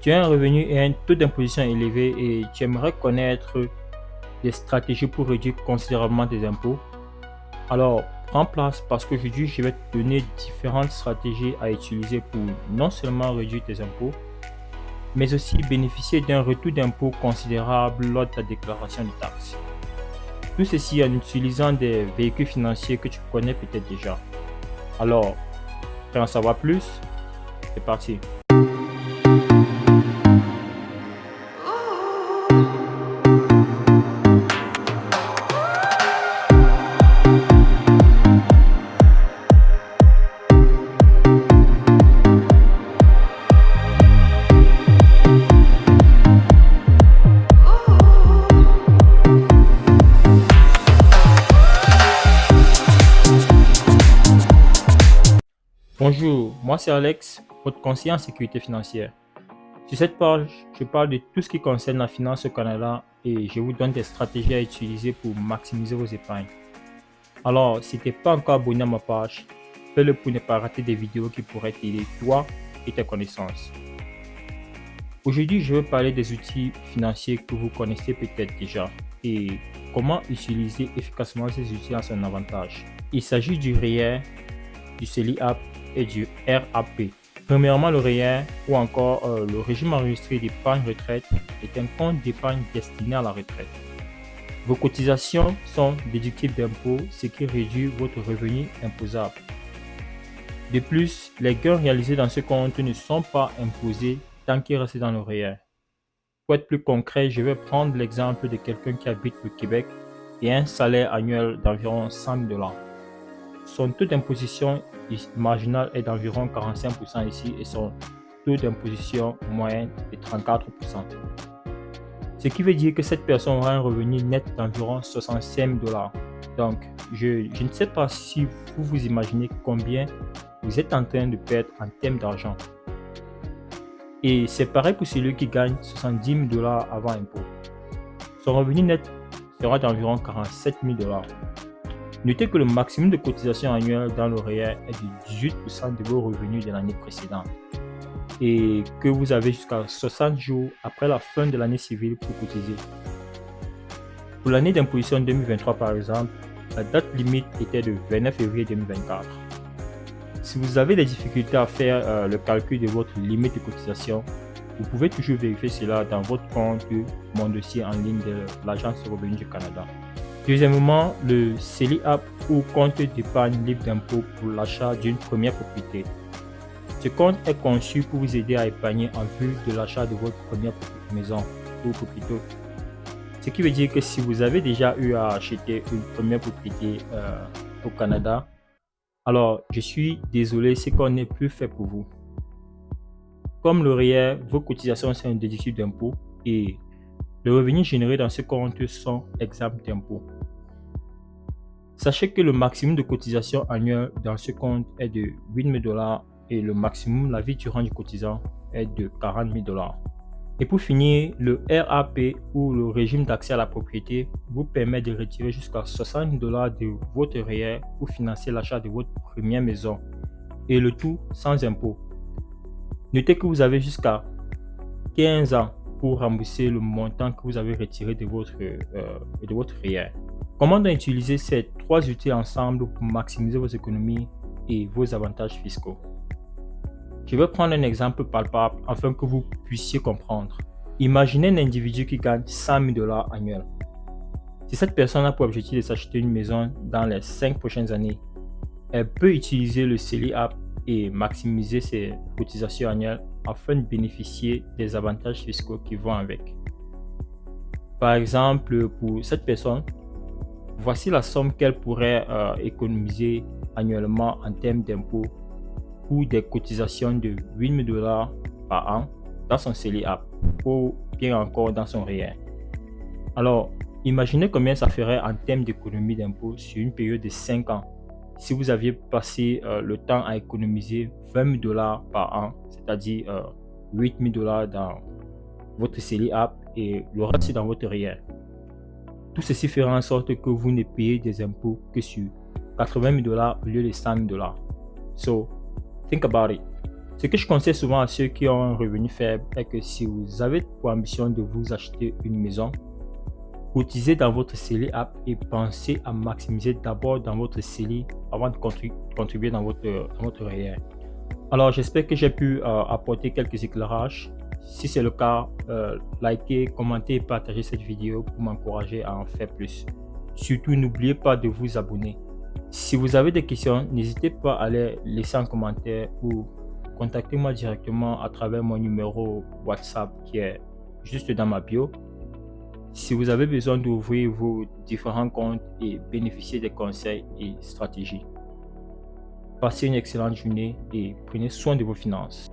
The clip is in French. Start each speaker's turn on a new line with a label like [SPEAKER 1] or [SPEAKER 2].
[SPEAKER 1] Tu as un revenu et un taux d'imposition élevé et tu aimerais connaître des stratégies pour réduire considérablement tes impôts. Alors, prends place parce qu'aujourd'hui, je vais te donner différentes stratégies à utiliser pour non seulement réduire tes impôts, mais aussi bénéficier d'un retour d'impôt considérable lors de ta déclaration de taxes. Tout ceci en utilisant des véhicules financiers que tu connais peut-être déjà. Alors, pour en savoir plus, c'est parti. Bonjour, moi c'est Alex, votre conseiller en sécurité financière. Sur cette page, je parle de tout ce qui concerne la finance au Canada et je vous donne des stratégies à utiliser pour maximiser vos épargnes. Alors, si tu n'es pas encore abonné à ma page, fais-le pour ne pas rater des vidéos qui pourraient t'aider toi et tes connaissances. Aujourd'hui, je vais parler des outils financiers que vous connaissez peut-être déjà et comment utiliser efficacement ces outils à son avantage. Il s'agit du REER, du CELI-AP et du RAP. Premièrement, le REER ou encore le régime enregistré d'épargne retraite est un compte d'épargne destiné à la retraite. Vos cotisations sont déductibles d'impôts, ce qui réduit votre revenu imposable. De plus, les gains réalisés dans ce compte ne sont pas imposés tant qu'ils restent dans le REER. Pour être plus concret, je vais prendre l'exemple de quelqu'un qui habite le Québec et a un salaire annuel d'environ 100 000 $. Son taux d'imposition marginal est d'environ 45% ici et son taux d'imposition moyen est 34%. Ce qui veut dire que cette personne aura un revenu net d'environ 65 000 $. Donc, je ne sais pas si vous vous imaginez combien vous êtes en train de perdre en termes d'argent. Et c'est pareil pour celui qui gagne 70 000 $ avant impôt. Son revenu net sera d'environ 47 000 $. Notez que le maximum de cotisation annuelle dans le REER est de 18% de vos revenus de l'année précédente et que vous avez jusqu'à 60 jours après la fin de l'année civile pour cotiser. Pour l'année d'imposition 2023 par exemple, la date limite était de 29 février 2024. Si vous avez des difficultés à faire le calcul de votre limite de cotisation, vous pouvez toujours vérifier cela dans votre compte Mon dossier en ligne de l'Agence de revenus du Canada. Deuxièmement, le CELI-AP ou compte d'épargne libre d'impôt pour l'achat d'une première propriété. Ce compte est conçu pour vous aider à épargner en vue de l'achat de votre première maison ou propriété. Ce qui veut dire que si vous avez déjà eu à acheter une première propriété au Canada, alors je suis désolé, c'est qu'on n'est plus fait pour vous. Comme le REER, vos cotisations sont déductibles d'impôt et les revenus générés dans ce compte sont exempts d'impôt. Sachez que le maximum de cotisation annuelle dans ce compte est de 8 000 $ et le maximum la vie durant du cotisant est de 40 000 $. Et pour finir, le RAP ou le régime d'accès à la propriété vous permet de retirer jusqu'à 60 000 $ de votre REER pour financer l'achat de votre première maison et le tout sans impôt. Notez que vous avez jusqu'à 15 ans pour rembourser le montant que vous avez retiré de votre REER. Comment donc utiliser ces trois outils ensemble pour maximiser vos économies et vos avantages fiscaux? Je vais prendre un exemple palpable afin que vous puissiez comprendre. Imaginez un individu qui gagne 100 000 $ annuels. Si cette personne a pour objectif de s'acheter une maison dans les 5 prochaines années, elle peut utiliser le CELI-AP et maximiser ses cotisations annuelles afin de bénéficier des avantages fiscaux qui vont avec. Par exemple, pour cette personne, voici la somme qu'elle pourrait économiser annuellement en termes d'impôts pour des cotisations de 8 000 $ par an dans son CELI-AP ou bien encore dans son REER. Alors, imaginez combien ça ferait en termes d'économie d'impôts sur une période de 5 ans si vous aviez passé le temps à économiser 20 000 $ par an, c'est-à-dire 8 000 $ dans votre CELI-AP et le reste dans votre REER. Tout ceci fera en sorte que vous ne payez des impôts que sur 80 000 $ au lieu de 100 000 $. So, think about it. Ce que je conseille souvent à ceux qui ont un revenu faible est que si vous avez pour ambition de vous acheter une maison, cotisez dans votre CELI app et pensez à maximiser d'abord dans votre CELI avant de contribuer dans votre REER. Alors, j'espère que j'ai pu apporter quelques éclairages. Si c'est le cas, likez, commentez et partagez cette vidéo pour m'encourager à en faire plus. Surtout, n'oubliez pas de vous abonner. Si vous avez des questions, n'hésitez pas à les laisser en commentaire ou contactez-moi directement à travers mon numéro WhatsApp qui est juste dans ma bio. Si vous avez besoin d'ouvrir vos différents comptes et bénéficier des conseils et stratégies. Passez une excellente journée et prenez soin de vos finances.